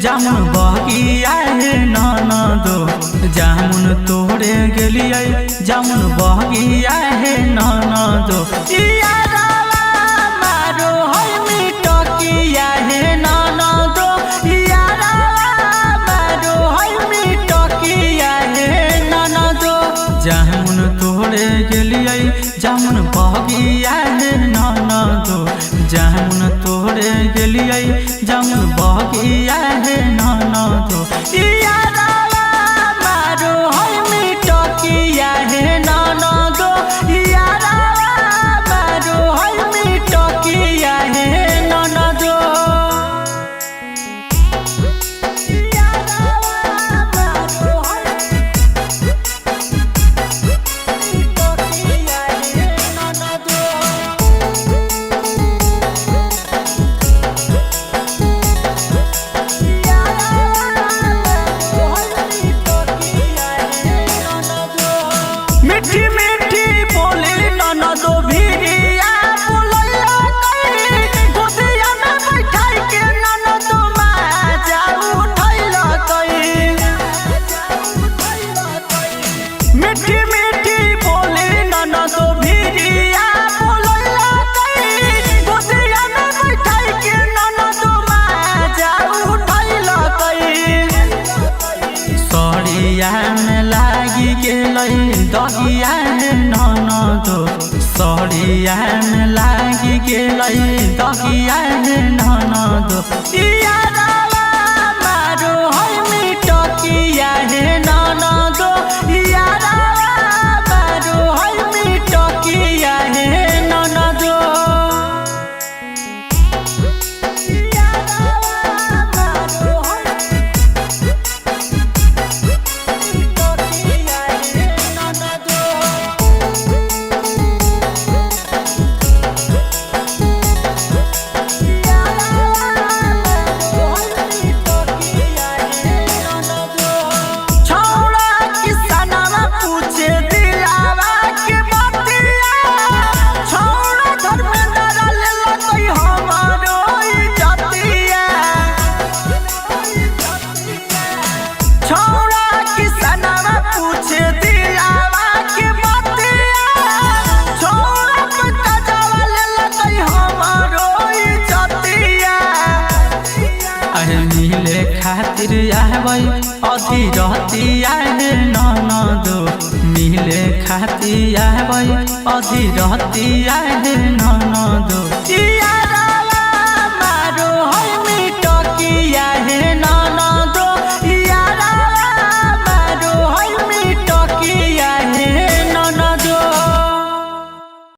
जामुन बगिया हे ननदो जामुन तोड़े गेलिए जामुन बगिया हे ननदो यारावा मारो है मिटकिया हे ननदो यारावा मारो है मिटकिया हे ननदो जामुन तोड़े गेलिए जामुन बगिया हे ननदो जामुन तोड़े गेलिए जामुन बगिया हे ननदो यारावा मारो है मिटकिया हे ननदो यारावा मारो है मिटकिया हे ननदो यारावा मारो है मिटकिया हे ननदो मीठी मीठी बोले ननदो भिरिया बोलैया कई गोदिया में बैठाई के ननदो माजा उठैला कई मीठी मीठी बोले ननदो भिरिया बोलैया कई गोदिया में बैठाई के ननदो माजा उठैला कई सड़िया में लागी गेलै दहिया हे ननदो सड़िया में लागी गेलै दहिया हे ननदो यारावा मारो है मिटकिया हे ननदो यारावा मारो है मिटकिया हे ननदो यारावा मारो है मिले खातिर आबै अधी रहतिया हे ननदो मिले खातिर आबै अधी रहतिया हे ननदो।